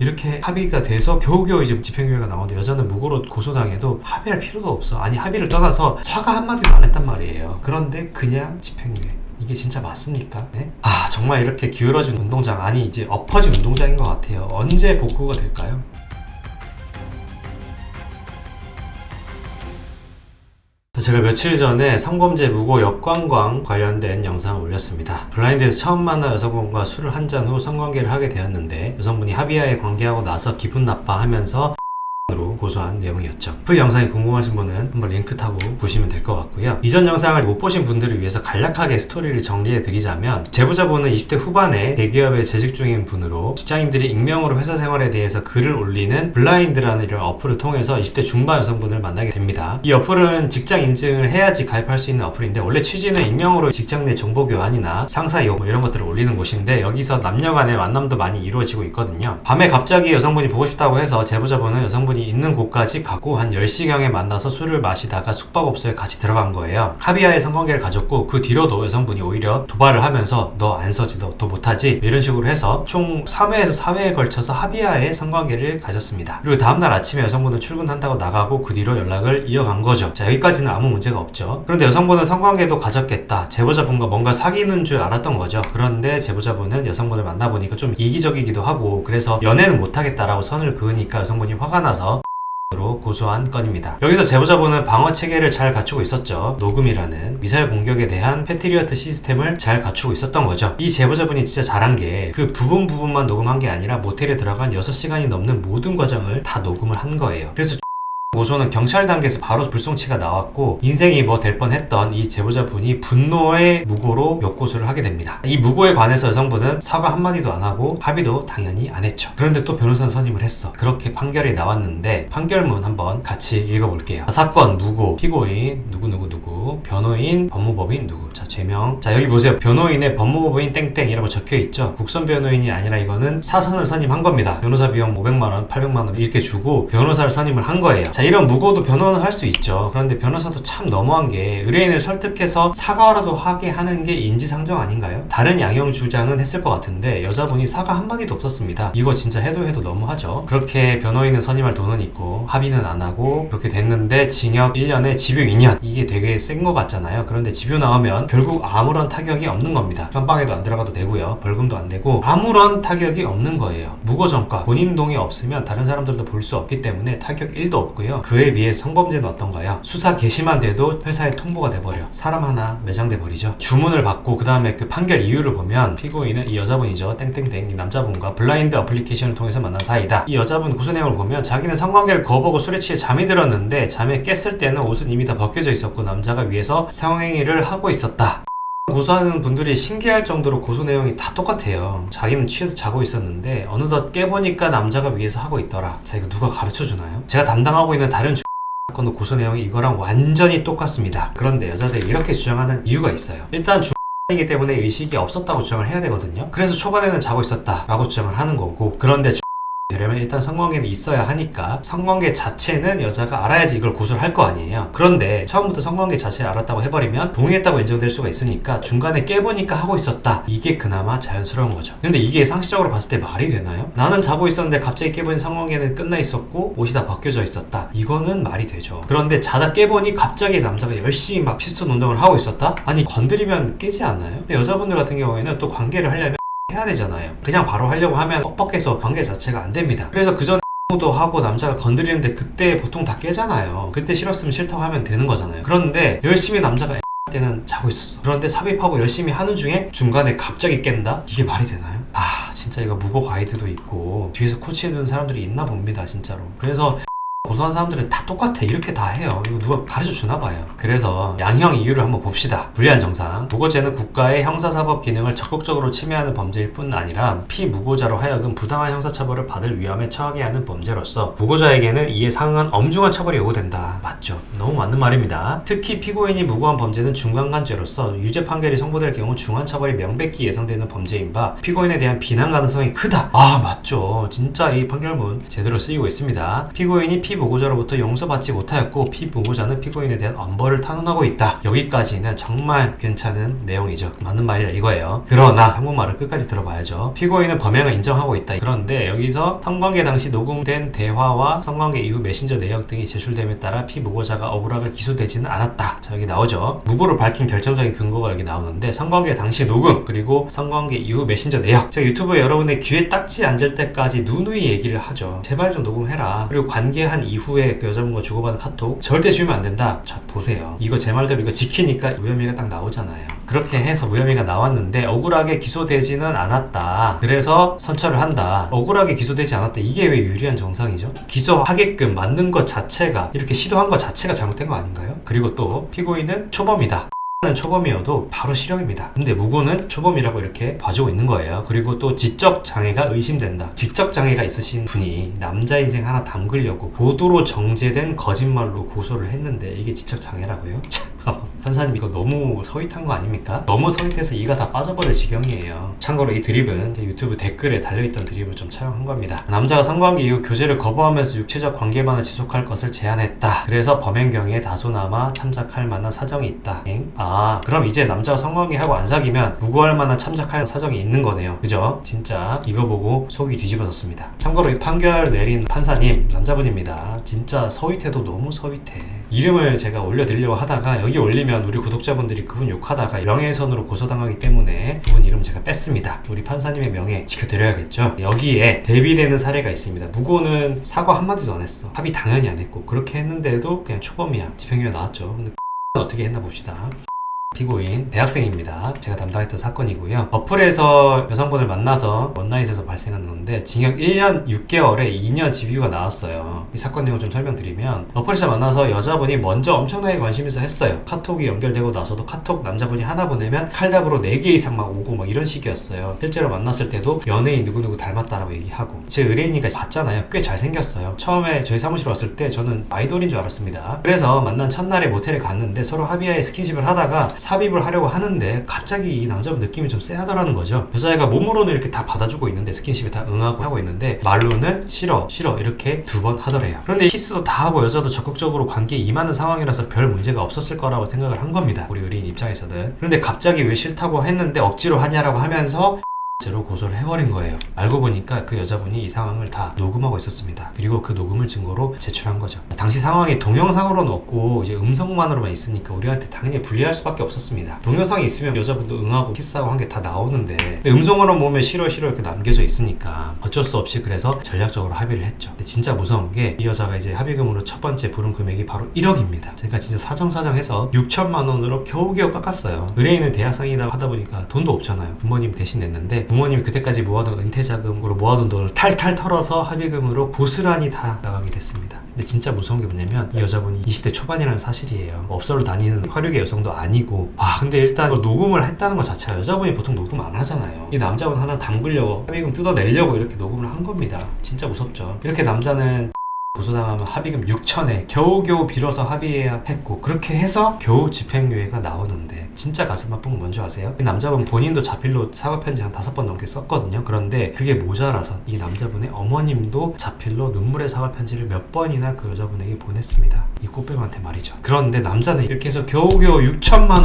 이렇게 합의가 돼서 겨우겨우 이제 집행유예가 나오는데 여자는 무고로 고소당해도 합의할 필요도 없어. 아니 합의를 떠나서 사과 한마디도 안 했단 말이에요. 그런데 그냥 집행유예. 이게 진짜 맞습니까? 네? 아 정말 이렇게 기울어진 운동장, 아니 이제 엎어진 운동장인 것 같아요. 언제 복구가 될까요? 제가 며칠 전에 성범죄 무고 역관광 관련된 영상을 올렸습니다. 블라인드에서 처음 만난 여성분과 술을 한 잔 후 성관계를 하게 되었는데 여성분이 합의하에 관계하고 나서 기분 나빠하면서 으로 고소한 내용이었죠. 그 영상이 궁금하신 분은 한번 링크 타고 보시면 될 것 같고요. 이전 영상을 못 보신 분들을 위해서 간략하게 스토리를 정리해 드리자면, 제보자분은 20대 후반에 대기업에 재직 중인 분으로 직장인들이 익명으로 회사 생활에 대해서 글을 올리는 블라인드라는 이런 어플을 통해서 20대 중반 여성분을 만나게 됩니다. 이 어플은 직장 인증을 해야지 가입할 수 있는 어플인데, 원래 취지는 익명으로 직장 내 정보 교환이나 상사 욕 이런 것들을 올리는 곳인데, 여기서 남녀 간의 만남도 많이 이루어지고 있거든요. 밤에 갑자기 여성분이 보고 싶다고 해서 제보자분은 여성분이 있는 곳까지 가고 한 10시경에 만나서 술을 마시다가 숙박업소에 같이 들어간 거예요. 합의하에 성관계를 가졌고, 그 뒤로도 여성분이 오히려 도발을 하면서 너 안 서지, 너 더 못하지, 이런 식으로 해서 총 3회에서 4회에 걸쳐서 합의하에 성관계를 가졌습니다. 그리고 다음날 아침에 여성분은 출근한다고 나가고 그 뒤로 연락을 이어간 거죠. 자, 여기까지는 아무 문제가 없죠. 그런데 여성분은 성관계도 가졌겠다, 제보자분과 뭔가 사귀는 줄 알았던 거죠. 그런데 제보자분은 여성분을 만나보니까 좀 이기적이기도 하고, 그래서 연애는 못하겠다라고 선을 그으니까 여성분이 화가 나서 로 고소한 건입니다. 여기서 제보자분은 방어 체계를 잘 갖추고 있었죠. 녹음이라는 미사일 공격에 대한 패트리어트 시스템을 잘 갖추고 있었던 거죠. 이 제보자분이 진짜 잘한 게 그 부분만 녹음한 게 아니라 모텔에 들어간 6시간이 넘는 모든 과정을 다 녹음을 한 거예요. 그래서 고소는 경찰 단계에서 바로 불송치가 나왔고, 인생이 뭐 될 뻔했던 이 제보자분이 분노의 무고로 역고소를 하게 됩니다. 이 무고에 관해서 여성분은 사과 한마디도 안 하고 합의도 당연히 안 했죠. 그런데 또 변호사 선임을 했어. 그렇게 판결이 나왔는데 판결문 한번 같이 읽어볼게요. 사건 무고, 피고인 누구누구누구, 변호인 법무법인 누구. 자, 죄명. 자, 여기 보세요. 변호인의 법무법인 땡땡이라고 적혀있죠. 국선 변호인이 아니라 이거는 사선을 선임한 겁니다. 변호사 비용 500만원, 800만원 이렇게 주고 변호사를 선임을 한 거예요. 자, 이런 무고도 변호는 할 수 있죠. 그런데 변호사도 참 너무한 게, 의뢰인을 설득해서 사과라도 하게 하는 게 인지상정 아닌가요? 다른 양형 주장은 했을 것 같은데 여자분이 사과 한마디도 없었습니다. 이거 진짜 해도 너무하죠. 그렇게 변호인은 선임할 돈은 있고 합의는 안 하고 그렇게 됐는데 징역 1년에 집유 2년, 이게 되게 센 것 같잖아요. 그런데 집유 나오면 결국 아무런 타격이 없는 겁니다. 감방에도 안 들어가도 되고요, 벌금도 안 되고 아무런 타격이 없는 거예요. 무고 전과 본인 동의 없으면 다른 사람들도 볼 수 없기 때문에 타격 1도 없고요. 그에 비해 성범죄는 어떤가요? 수사 개시만 돼도 회사에 통보가 돼버려. 사람 하나 매장돼 버리죠. 주문을 받고 그 다음에 그 판결 이유를 보면, 피고인은 이 여자분이죠. 땡땡땡 이 남자분과 블라인드 어플리케이션을 통해서 만난 사이다. 이 여자분 고소 내용을 보면 자기는 성관계를 거부하고 술에 취해 잠이 들었는데 잠에 깼을 때는 옷은 이미 다 벗겨져 있었고 남자가 위에서 성행위를 하고 있었다. 고소하는 분들이 신기할 정도로 고소 내용이 다 똑같아요. 자기는 취해서 자고 있었는데 어느덧 깨보니까 남자가 위에서 하고 있더라. 자, 이거 누가 가르쳐주나요? 제가 담당하고 있는 다른 사건도 고소 내용이 이거랑 완전히 똑같습니다. 그런데 여자들이 이렇게 주장하는 이유가 있어요. 일단 이기 때문에 의식이 없었다고 주장을 해야 되거든요. 그래서 초반에는 자고 있었다 라고 주장을 하는 거고, 그런데 되려면 일단 성관계는 있어야 하니까 성관계 자체는 여자가 알아야지 이걸 고소를 할 거 아니에요. 그런데 처음부터 성관계 자체를 알았다고 해버리면 동의했다고 인정될 수가 있으니까 중간에 깨보니까 하고 있었다, 이게 그나마 자연스러운 거죠. 근데 이게 상식적으로 봤을 때 말이 되나요? 나는 자고 있었는데 갑자기 깨보니 성관계는 끝나 있었고 옷이 다 벗겨져 있었다, 이거는 말이 되죠. 그런데 자다 깨보니 갑자기 남자가 열심히 막 피스톤 운동을 하고 있었다? 아니 건드리면 깨지 않나요? 근데 여자분들 같은 경우에는 또 관계를 하려면 해야 되잖아요. 그냥 바로 하려고 하면 뻑뻑해서 관계 자체가 안 됩니다. 그래서 그 전에 도 하고 남자가 건드리는데 그때 보통 다 깨잖아요. 그때 싫었으면 싫다고 하면 되는 거잖아요. 그런데 열심히 남자가 때는 자고 있었어. 그런데 삽입하고 열심히 하는 중에 중간에 갑자기 깬다? 이게 말이 되나요? 아, 진짜 이거 무고 가이드도 있고 뒤에서 코치해주는 사람들이 있나 봅니다, 진짜로. 그래서 고소한 사람들은 다 똑같아, 이렇게 다 해요. 이거 누가 가르쳐 주나 봐요. 그래서 양형 이유를 한번 봅시다. 불리한 정상. 무고죄는 국가의 형사사법 기능을 적극적으로 침해하는 범죄일 뿐 아니라 피무고자로 하여금 부당한 형사처벌을 받을 위험에 처하게 하는 범죄로서 무고자에게는 이에 상응한 엄중한 처벌이 요구된다. 맞죠? 너무 맞는 말입니다. 특히 피고인이 무고한 범죄는 중간간죄로서 유죄 판결이 선고될 경우 중한 처벌이 명백히 예상되는 범죄인 바 피고인에 대한 비난 가능성이 크다. 아, 맞죠. 진짜 이 판결문 제대로 쓰이고 있습니다. 피고인이 피보고자로부터 용서받지 못하였고 피보고자는 피고인에 대한 엄벌을 탄원하고 있다. 여기까지는 정말 괜찮은 내용이죠. 맞는 말이라 이거예요. 그러나 한국말을 끝까지 들어봐야죠. 피고인은 범행을 인정하고 있다. 그런데 여기서 성관계 당시 녹음된 대화와 성관계 이후 메신저 내역 등이 제출됨에 따라 피보고자가 억울하게 기소되지는 않았다. 자, 여기 나오죠. 무고를 밝힌 결정적인 근거가 여기 나오는데 성관계 당시 녹음 그리고 성관계 이후 메신저 내역. 제가 유튜브에 여러분의 귀에 딱지 앉을 때까지 누누이 얘기를 하죠. 제발 좀 녹음해라. 그리고 관계한 이후에 그 여자분과 주고받은 카톡 절대 주면 안 된다. 자, 보세요. 이거 제 말대로 이거 지키니까 무혐의가 딱 나오잖아요. 그렇게 해서 무혐의가 나왔는데 억울하게 기소되지는 않았다. 그래서 선처를 한다. 억울하게 기소되지 않았다. 이게 왜 유리한 정상이죠? 기소하게끔 만든 것 자체가, 이렇게 시도한 것 자체가 잘못된 거 아닌가요? 그리고 또 피고인은 초범이다. 는 초범이어도 바로 실형입니다. 근데 무고는 초범이라고 이렇게 봐주고 있는 거예요. 그리고 또 지적 장애가 의심된다. 지적 장애가 있으신 분이 남자 인생 하나 담그려고 고도로 정제된 거짓말로 고소를 했는데 이게 지적 장애라고요? 판사님 이거 너무 서윗한 거 아닙니까? 너무 서윗해서 이가 다 빠져버릴 지경이에요. 참고로 이 드립은 제 유튜브 댓글에 달려있던 드립을 좀 차용한 겁니다. 남자가 성관계 이후 교제를 거부하면서 육체적 관계만을 지속할 것을 제안했다. 그래서 범행 경위에 다소나마 참작할 만한 사정이 있다. 그럼 이제 남자가 성관계하고 안 사귀면 무고할 만한 참작할 사정이 있는 거네요. 그죠? 진짜 이거 보고 속이 뒤집어졌습니다. 참고로 이 판결 내린 판사님 남자분입니다. 진짜 서윗해도 너무 서윗해. 이름을 제가 올려드리려고 하다가 여기 올리면 우리 구독자분들이 그분 욕하다가 명예훼손으로 고소당하기 때문에 그분 이름 제가 뺐습니다. 우리 판사님의 명예 지켜드려야겠죠. 여기에 대비되는 사례가 있습니다. 무고는 사과 한마디도 안 했어. 합의 당연히 안 했고 그렇게 했는데도 그냥 초범이야. 집행유예 나왔죠. 근데 어떻게 했나 봅시다. 피고인 대학생입니다. 제가 담당했던 사건이고요. 어플에서 여성분을 만나서 원나잇에서 발생한 건데 징역 1년 6개월에 2년 집유가 나왔어요. 이 사건 내용을 좀 설명드리면 어플에서 만나서 여자분이 먼저 엄청나게 관심 있어 했어요. 카톡이 연결되고 나서도 카톡 남자분이 하나 보내면 칼답으로 4개 이상 막 오고 막 이런 식이었어요. 실제로 만났을 때도 연예인 누구누구 닮았다라고 얘기하고 제 의뢰인이니까 봤잖아요. 꽤 잘생겼어요. 처음에 저희 사무실 왔을 때 저는 아이돌인 줄 알았습니다. 그래서 만난 첫날에 모텔에 갔는데 서로 합의하에 스킨십을 하다가 삽입을 하려고 하는데 갑자기 이 남자분 느낌이 좀 쎄하더라는 거죠. 여자애가 몸으로는 이렇게 다 받아주고 있는데 스킨십에 다 응하고 하고 있는데 말로는 싫어 이렇게 2번 하더래요. 그런데 키스도 다 하고 여자도 적극적으로 관계에 임하는 상황이라서 별 문제가 없었을 거라고 생각을 한 겁니다. 우리 의뢰인 입장에서는. 그런데 갑자기 왜 싫다고 했는데 억지로 하냐라고 하면서 제로 고소를 해버린 거예요. 알고 보니까 그 여자분이 이 상황을 다 녹음하고 있었습니다. 그리고 그 녹음을 증거로 제출한 거죠. 당시 상황이 동영상으로는 없고 이제 음성만으로만 있으니까 우리한테 당연히 불리할 수밖에 없었습니다. 동영상이 있으면 여자분도 응하고 키스하고 한 게 다 나오는데 음성으로 보면 싫어 이렇게 남겨져 있으니까 어쩔 수 없이 그래서 전략적으로 합의를 했죠. 근데 진짜 무서운 게 이 여자가 이제 합의금으로 첫 번째 부른 금액이 바로 1억입니다. 제가 진짜 사정사정해서 6천만 원으로 겨우겨우 깎았어요. 의뢰인은 대학생이다 하다 보니까 돈도 없잖아요. 부모님 대신 냈는데 부모님이 그때까지 모아둔 은퇴자금으로 모아둔 돈을 탈탈 털어서 합의금으로 고스란히 다 나가게 됐습니다. 근데 진짜 무서운 게 뭐냐면 이 여자분이 20대 초반이라는 사실이에요. 업소를 다니는 화류계 여성도 아니고 근데 일단 녹음을 했다는 것 자체가 여자분이 보통 녹음 안 하잖아요. 이 남자분 하나 담그려고 합의금 뜯어내려고 이렇게 녹음을 한 겁니다. 진짜 무섭죠. 이렇게 남자는 고소당하면 합의금 6천에 겨우겨우 빌어서 합의해야 했고 그렇게 해서 겨우 집행유예가 나오는데 진짜 가슴 아픈 건 뭔지 아세요? 이 남자분 본인도 자필로 사과편지 한 5번 넘게 썼거든요. 그런데 그게 모자라서 이 남자분의 어머님도 자필로 눈물의 사과편지를 몇 번이나 그 여자분에게 보냈습니다. 이 꽃뱀한테 말이죠. 그런데 남자는 이렇게 해서 겨우겨우 6천만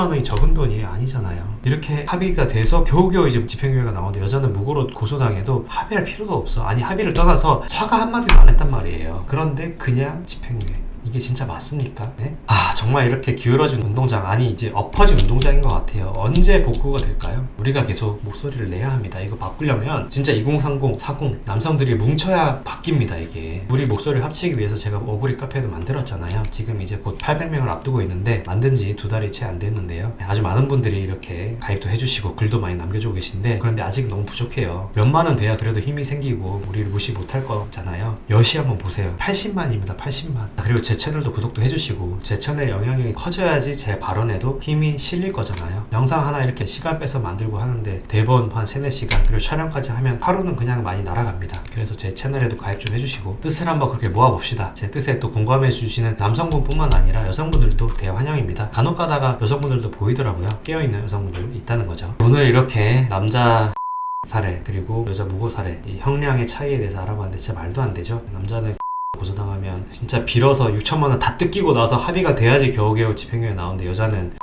원이 적은 돈이 아니잖아요. 이렇게 합의가 돼서 겨우겨우 이제 집행유예가 나오는데 여자는 무고로 고소당해도 합의할 필요도 없어. 아니 합의를 떠나서 사과 한마디도 안 했단 말이에요. 그런데 그냥 집행유예. 이게 진짜 맞습니까? 네? 정말 이렇게 기울어진 운동장, 아니 이제 엎어진 운동장인 것 같아요. 언제 복구가 될까요? 우리가 계속 목소리를 내야 합니다. 이거 바꾸려면 진짜 2030, 40 남성들이 뭉쳐야 바뀝니다. 이게 우리 목소리를 합치기 위해서 제가 어구리 카페도 만들었잖아요. 지금 이제 곧 800명을 앞두고 있는데 만든 지 2달이 채 안 됐는데요. 아주 많은 분들이 이렇게 가입도 해주시고 글도 많이 남겨주고 계신데 그런데 아직 너무 부족해요. 몇만원 돼야 그래도 힘이 생기고 우리를 무시 못할 거잖아요. 여시 한번 보세요. 80만입니다. 80만. 그리고 제 채널도 구독도 해주시고 제 채널 영향력이 커져야지 제 발언에도 힘이 실릴 거잖아요. 영상 하나 이렇게 시간 빼서 만들고 하는데 대본 한 3-4시간 그리고 촬영까지 하면 하루는 그냥 많이 날아갑니다. 그래서 제 채널에도 가입 좀 해주시고 뜻을 한번 그렇게 모아봅시다. 제 뜻에 또 공감해 주시는 남성분뿐만 아니라 여성분들도 대환영입니다. 간혹 가다가 여성분들도 보이더라고요. 깨어있는 여성분들 있다는 거죠. 오늘 이렇게 남자 사례 그리고 여자 무고 사례 이 형량의 차이에 대해서 알아봤는데 진짜 말도 안 되죠. 남자는 고소당하면 진짜 빌어서 6천만 원 다 뜯기고 나서 합의가 돼야지 겨우겨우 집행유예 나오는데 여자는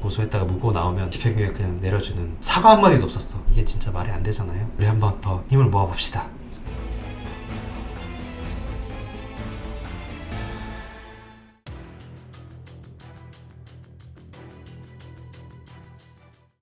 고소했다가 무고 나오면 집행유예 그냥 내려주는 사과 한마디도 없었어. 이게 진짜 말이 안 되잖아요. 우리 한번 더 힘을 모아봅시다.